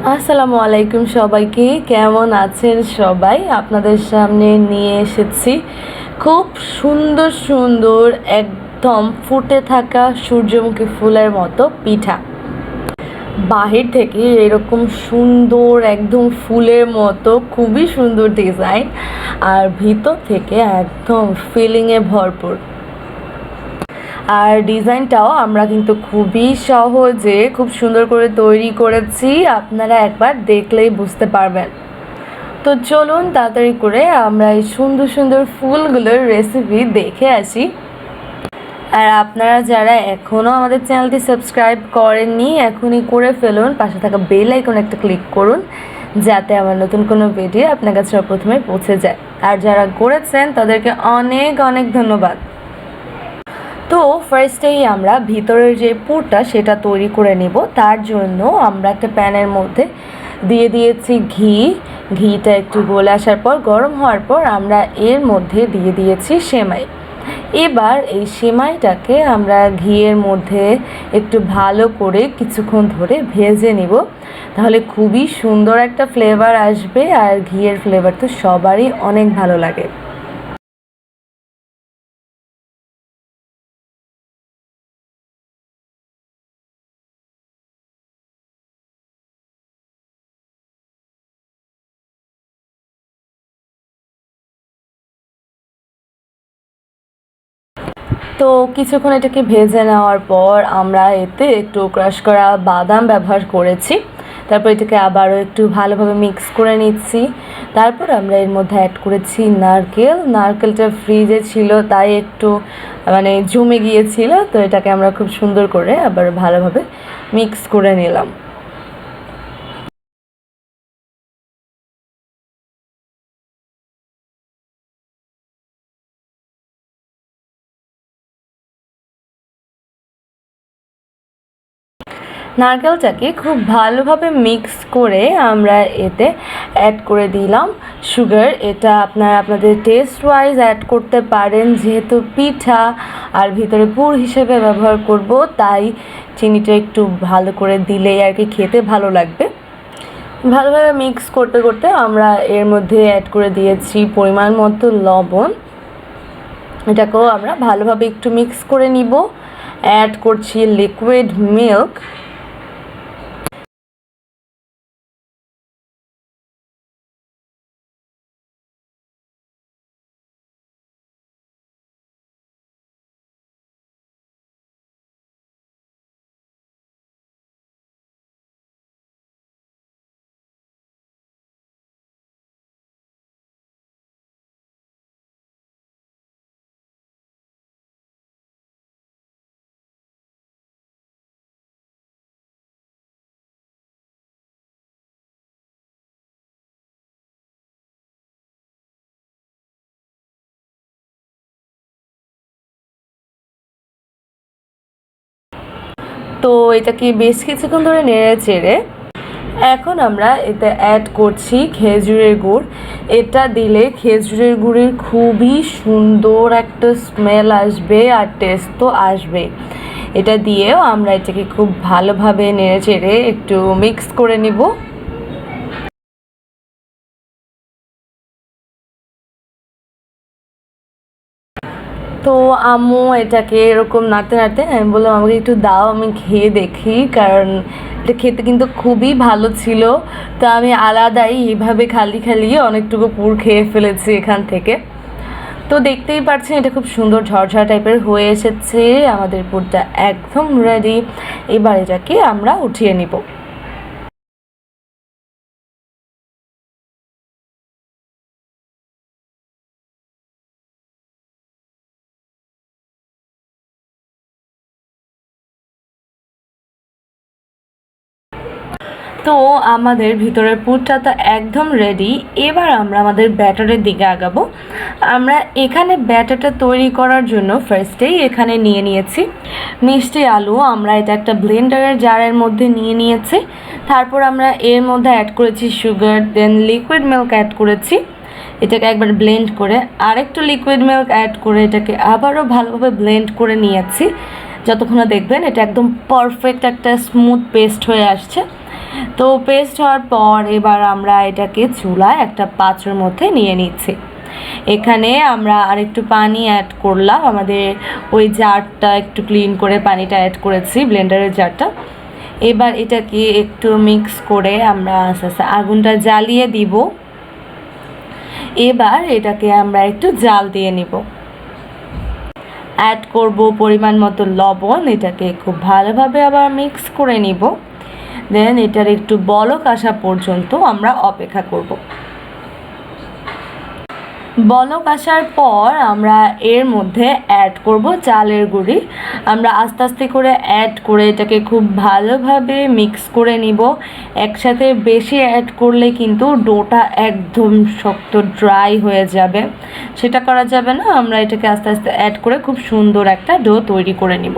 আসসালামু আলাইকুম সবাইকে, কেমন আছেন সবাই? আপনাদের সামনে নিয়ে এসেছি খুব সুন্দর সুন্দর একদম ফুটে থাকা সূর্যমুখী ফুলের মতো পিঠা। বাহির থেকে এরকম সুন্দর একদম ফুলের মতো খুবই সুন্দর ডিজাইন, আর ভিতর থেকে একদম ফিলিংয়ে ভরপুর। আর ডিজাইনটাও আমরা কিন্তু খুবই সহজে খুব সুন্দর করে তৈরি করেছি, আপনারা একবার দেখলেই বুঝতে পারবেন। তো চলুন তাড়াতাড়ি করে আমরা এই সুন্দর সুন্দর ফুলগুলোর রেসিপি দেখে আসি। আর আপনারা যারা এখনও আমাদের চ্যানেলটি সাবস্ক্রাইব করেননি, এখনই করে ফেলুন। পাশে থাকা বেল আইকন একটা ক্লিক করুন, যাতে আমার নতুন কোনো ভিডিও আপনার কাছে প্রথমে পৌঁছে যায়। আর যারা করেছেন তাদেরকে অনেক অনেক ধন্যবাদ। তো ফার্স্টেই আমরা ভিতরের যে পুরটা সেটা তৈরি করে নেব। তার জন্য আমরা একটা প্যানের মধ্যে দিয়ে দিয়েছি ঘিটা একটু গলে আসার পর, গরম হওয়ার পর আমরা এর মধ্যে দিয়ে দিয়েছি সেমাই। এবার এই সেমাইটাকে আমরা ঘিয়ের মধ্যে একটু ভালো করে কিছুক্ষণ ধরে ভেজে নিব, তাহলে খুবই সুন্দর একটা ফ্লেভার আসবে। আর ঘিয়ের ফ্লেভার তো সবারই অনেক ভালো লাগে। তো কিছুক্ষণ এটাকে ভেজে নেওয়ার পর আমরা এতে একটু ক্রাশ করা বাদাম ব্যবহার করেছি। তারপর এটাকে আবারও একটু ভালোভাবে মিক্স করে নিচ্ছি। তারপর আমরা এর মধ্যে অ্যাড করেছি নারকেলটা ফ্রিজে ছিল, তাই একটু জমে গিয়েছিল। তো এটাকে আমরা খুব সুন্দর করে আবার ভালোভাবে মিক্স করে নিলাম। নারকেলটাকে খুব ভালোভাবে মিক্স করে আমরা এতে অ্যাড করে দিলাম সুগার। এটা আপনাদের টেস্ট ওয়াইজ অ্যাড করতে পারেন, যেহেতু পিঠা আর ভিতরে পুর হিসেবে ব্যবহার করব, তাই চিনিটা একটু ভালো করে দিলেই আর কি খেতে ভালো লাগবে। ভালোভাবে মিক্স করতে করতে আমরা এর মধ্যে অ্যাড করে দিয়েছি পরিমাণ মতো লবণ। এটাকেও আমরা ভালোভাবে একটু মিক্স করে নিব। অ্যাড করছি লিকুইড মিল্ক। তো এটাকে বেশ কিছুক্ষণ ধরে নেড়ে চেড়ে এখন আমরা এতে অ্যাড করছি খেজুরের গুড়। এটা দিলে খেজুরের গুড়ের খুবই সুন্দর একটা স্মেল আসবে আর টেস্ট তো আসবে। এটা দিয়েও আমরা এটাকে খুব ভালোভাবে নেড়ে চেড়ে একটু মিক্স করে নিব। তো আম্মু এটাকে এরকম নাড়তে নাড়তে আমি বললাম আমাকে একটু দাও, আমি খেয়ে দেখি, কারণ এটা খেতে কিন্তু খুবই ভালো ছিল। তো আমি আলাদাই এইভাবে খালি খালি অনেকটুকু পুর খেয়ে ফেলেছি এখান থেকে। তো দেখতেই পাচ্ছেন এটা খুব সুন্দর ঝরঝরা টাইপের হয়ে এসেছে। আমাদের পুরটা একদম রেডি। এবার এটাকে আমরা উঠিয়ে নিব। তো আমাদের ভিতরের পুরটা তো একদম রেডি। এবার আমরা আমাদের ব্যাটারের দিকে আগাবো। আমরা এখানে ব্যাটারটা তৈরি করার জন্য ফার্স্টেই এখানে নিয়ে নিয়েছি মিষ্টি আলু। আমরা এটা একটা ব্লেন্ডারের জারের মধ্যে নিয়ে নিয়েছি। তারপর আমরা এর মধ্যে অ্যাড করেছি সুগার, দেন লিকুইড মিল্ক অ্যাড করেছি। এটাকে একবার ব্লেন্ড করে আরেকটু লিকুইড মিল্ক অ্যাড করে এটাকে আবারও ভালোভাবে ব্লেন্ড করে নিয়েছি, যতক্ষণ দেখবেন এটা একদম পারফেক্ট একটা স্মুথ পেস্ট হয়ে আসছে। তো পেস্ট হওয়ার পর এবার আমরা এটাকে চুলায় একটা পাত্রের মধ্যে নিয়ে নিচ্ছি। এখানে আমরা আরেকটু পানি অ্যাড করলাম, আমাদের ওই জারটা একটু ক্লিন করে পানিটা অ্যাড করেছি, ব্লেন্ডারের জারটা। এবার এটাকে একটু মিক্স করে আমরা আস্তে আস্তে আগুনটা জ্বালিয়ে দিব। এবার এটাকে আমরা একটু জাল দিয়ে নিব, অ্যাড করব পরিমাণ মতো লবণ, এটাকে খুব ভালোভাবে আবার মিক্স করে নিব। দেন এটার একটু বলক আসা পর্যন্ত আমরা অপেক্ষা করব। বলক আসার পর আমরা এর মধ্যে অ্যাড করব চালের গুঁড়ি। আমরা আস্তে আস্তে করে অ্যাড করে এটাকে খুব ভালোভাবে মিক্স করে নিব। একসাথে বেশি অ্যাড করলে কিন্তু ডোটা একদম শক্ত ড্রাই হয়ে যাবে, সেটা করা যাবে না। আমরা এটাকে আস্তে আস্তে অ্যাড করে খুব সুন্দর একটা ডো তৈরি করে নিব।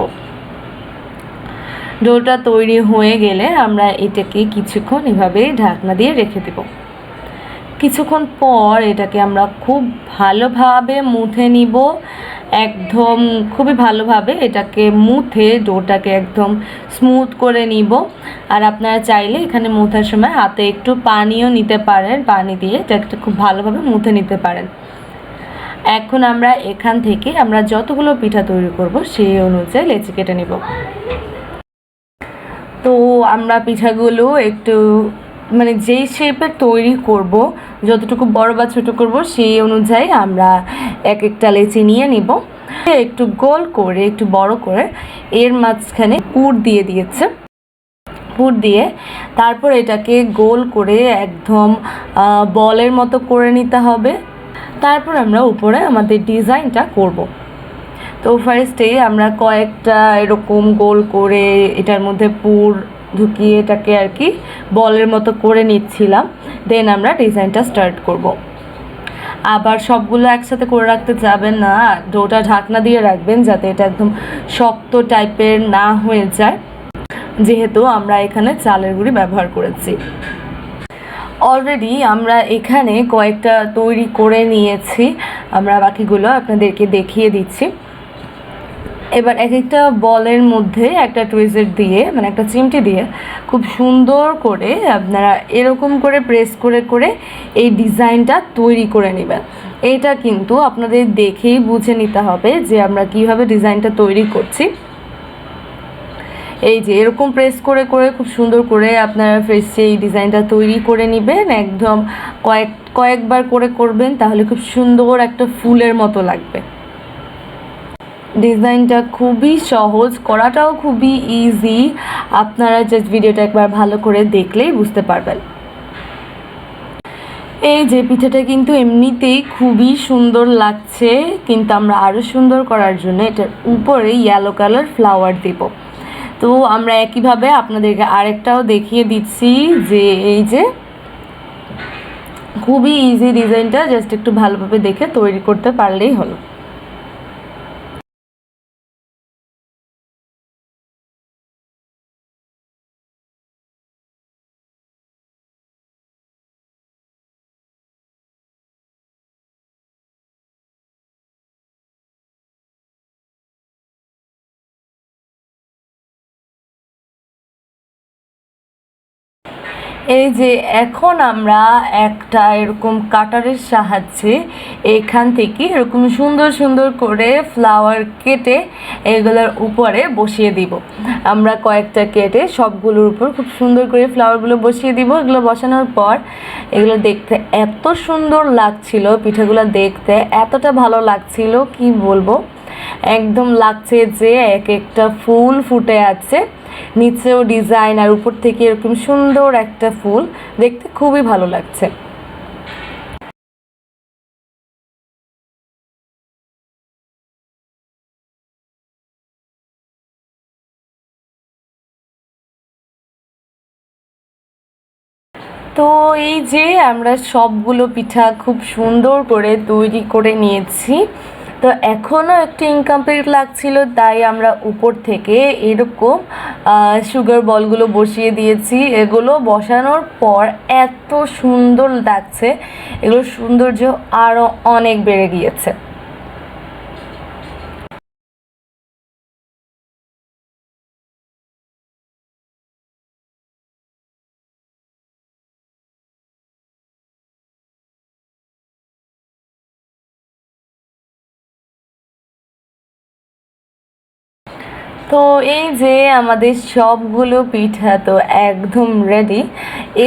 ডোটা তৈরি হয়ে গেলে আমরা এটাকে কিছুক্ষণ এভাবে ঢাকনা দিয়ে রেখে দেব। কিছুক্ষণ পর এটাকে আমরা খুব ভালোভাবে মুথে নিব, একদম খুবই ভালোভাবে এটাকে মুথে ডোটাকে একদম স্মুথ করে নিব। আর আপনারা চাইলে এখানে মুথার সময় হাতে একটু পানিও নিতে পারেন, পানি দিয়ে এটাকে খুব ভালোভাবে মুথে নিতে পারেন। এখন আমরা এখান থেকে আমরা যতগুলো পিঠা তৈরি করব সেই অনুযায়ী লেচি কেটে নিব। তো আমরা পিঠাগুলো একটু মানে যেই শেপের তৈরি করব, যতটুকু বড় বা ছোট করব সেই অনুযায়ী আমরা এক একটা লেচি নিয়ে নিব। একটু গোল করে একটু বড় করে এর মাঝখানে পুর দিয়ে দিয়েছে, পুর দিয়ে তারপর এটাকে গোল করে একদম বলের মতো করে নিতে হবে। তারপর আমরা উপরে আমাদের ডিজাইনটা করব। তো ফার্স্টে আমরা কয়েকটা এরকম গোল করে এটার মধ্যে পুর ঢুকিয়ে এটাকে আর কি বলের মতো করে নিচ্ছিলাম। দেন আমরা ডিজাইনটা স্টার্ট করব। আবার সবগুলো একসাথে করে রাখতে যাবেন না, ডোটা ঢাকনা দিয়ে রাখবেন যাতে এটা একদম শক্ত টাইপের না হয়ে যায়, যেহেতু আমরা এখানে চালের গুঁড়ি ব্যবহার করেছি। অলরেডি আমরা এখানে কয়েকটা তৈরি করে নিয়েছি, আমরা বাকিগুলো আপনাদেরকে দেখিয়ে দিচ্ছি। এবার এক একটা বলের মধ্যে একটা টুইজার দিয়ে মানে একটা চিমটি দিয়ে খুব সুন্দর করে আপনারা এরকম করে প্রেস করে করে এই ডিজাইনটা তৈরি করে নেবেন। এটা কিন্তু আপনাদের দেখেই বুঝে নিতে হবে যে আমরা কিভাবে ডিজাইনটা তৈরি করছি। এই যে এরকম প্রেস করে করে খুব সুন্দর করে আপনারা ফেসে এই ডিজাইনটা তৈরি করে নেবেন। একদম কয়েকবার করে করবেন, তাহলে খুব সুন্দর একটা ফুলের মতো লাগবে। ডিজাইনটা খুবই সহজ, করাটাও খুবই ইজি, আপনারা জাস্ট ভিডিওটা একবার ভালো করে দেখলেই বুঝতে পারবেন। এই যে পিঠাটা কিন্তু এমনিতেই খুবই সুন্দর লাগছে, কিন্তু আমরা আরও সুন্দর করার জন্য এটার উপরে ইয়েলো কালার ফ্লাওয়ার দেব। তো আমরা একইভাবে আপনাদেরকে আরেকটাও দেখিয়ে দিচ্ছি যে এই যে খুবই ইজি ডিজাইনটা, জাস্ট একটু ভালোভাবে দেখে তৈরি করতে পারলেই হলো। এই যে এখন আমরা একটা এরকম কাটারের সাহায্যে এখান থেকে এরকম সুন্দর সুন্দর করে ফ্লাওয়ার কেটে এগুলোর উপরে বসিয়ে দিব। আমরা কয়েকটা কেটে সবগুলোর উপর খুব সুন্দর করে ফ্লাওয়ারগুলো বসিয়ে দিব। এগুলো বসানোর পর এগুলো দেখতে এত সুন্দর লাগছিল, পিঠাগুলো দেখতে এতটা ভালো লাগছিল কি বলবো, একদম লাগছে যে এক একটা ফুল ফুটে আছে, নিচেও ডিজাইন আর উপর থেকে এরকম সুন্দর একটা ফুল, দেখতে খুবই ভালো লাগছে। তো এই যে আমরা সবগুলো পিঠা খুব সুন্দর করে তৈরি করে নিয়েছি। তো এখনও একটু ইনকমপ্লিট লাগছিল, তাই আমরা উপর থেকে এরকম সুগার বলগুলো বসিয়ে দিয়েছি। এগুলো বসানোর পর এত সুন্দর লাগছে, এগুলোর সৌন্দর্য আরও অনেক বেড়ে গিয়েছে। তো এই যে আমাদের সবগুলো পিঠা তো একদম রেডি।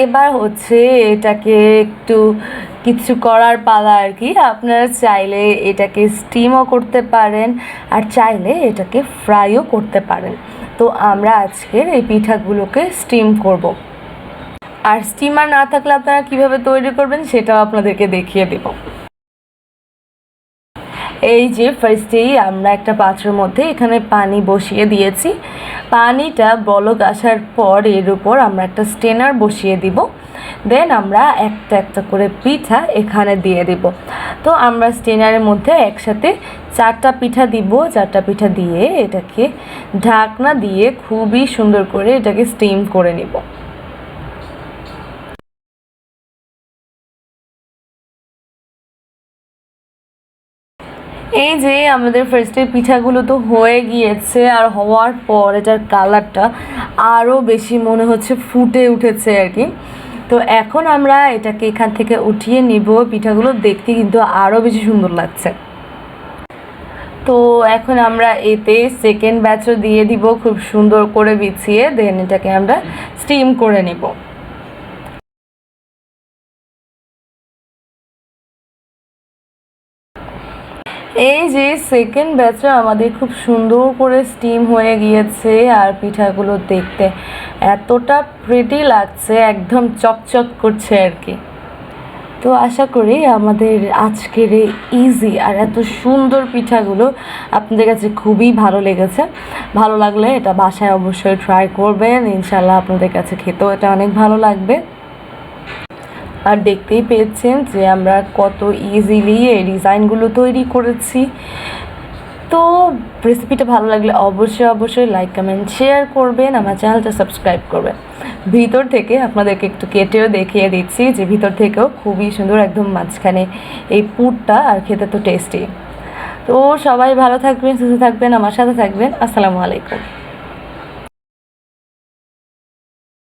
এবার হচ্ছে এটাকে একটু কিছু করার পালা আর কি। আপনারা চাইলে এটাকে স্টিমও করতে পারেন, আর চাইলে এটাকে ফ্রাইও করতে পারেন। তো আমরা আজকের এই পিঠাগুলোকে স্টিম করব। আর স্টিমার না থাকলে আপনারা কীভাবে তৈরি করবেন সেটাও আপনাদেরকে দেখিয়ে দেব। এই যে ফার্স্টেই আমরা একটা পাত্রের মধ্যে এখানে পানি বসিয়ে দিয়েছি। পানিটা বলক আসার পর এর উপর আমরা একটা স্টেনার বসিয়ে দিব। দেন আমরা একটা একটা করে পিঠা এখানে দিয়ে দিব। তো আমরা স্টেনারের মধ্যে একসাথে 4টা পিঠা দিব। 4টা পিঠা দিয়ে এটাকে ঢাকনা দিয়ে খুবই সুন্দর করে এটাকে স্টিম করে নিব। এই যে আমাদের ফার্স্টে পিঠাগুলো তো হয়ে গিয়েছে, আর হওয়ার পর এটার কালারটা আরও বেশি মনে হচ্ছে ফুটে উঠেছে আর কি। তো এখন আমরা এটাকে এখান থেকে উঠিয়ে নিব। পিঠাগুলো দেখতে কিন্তু আরও বেশি সুন্দর লাগছে। তো এখন আমরা এতে সেকেন্ড ব্যাচও দিয়ে দিব খুব সুন্দর করে বিছিয়ে। দেন এটাকে আমরা স্টিম করে নেব। এই যে সেকেন্ড ব্যাচটা আমাদের খুব সুন্দর করে স্টিম হয়ে গিয়েছে, আর পিঠাগুলো দেখতে এতটা প্রিটি লাগছে, একদম চকচক করছে আর কি। তো আশা করি আমাদের আজকের এই ইজি আর এত সুন্দর পিঠাগুলো আপনাদের কাছে খুবই ভালো লেগেছে। ভালো লাগলে এটা বাসায় অবশ্যই ট্রাই করবেন, ইনশাল্লাহ আপনাদের কাছে খেতেও এটা অনেক ভালো লাগবে। আর দেখতেই পেয়েছেন যে আমরা কত ইজিলি এই ডিজাইনগুলো তৈরি করেছি। তো রেসিপিটা ভালো লাগলে অবশ্যই লাইক কমেন্ট শেয়ার করবেন, আমার চ্যানেলটা সাবস্ক্রাইব করবেন। ভিতর থেকে আপনাদেরকে একটু কেটেও দেখিয়ে দিচ্ছি যে ভিতর থেকেও খুবই সুন্দর, একদম মাঝখানে এই পুরটা, আর খেতে তো টেস্টি। তো সবাই ভালো থাকবেন, সুস্থ থাকবেন, আমার সাথে থাকবেন। আসসালামু আলাইকুম।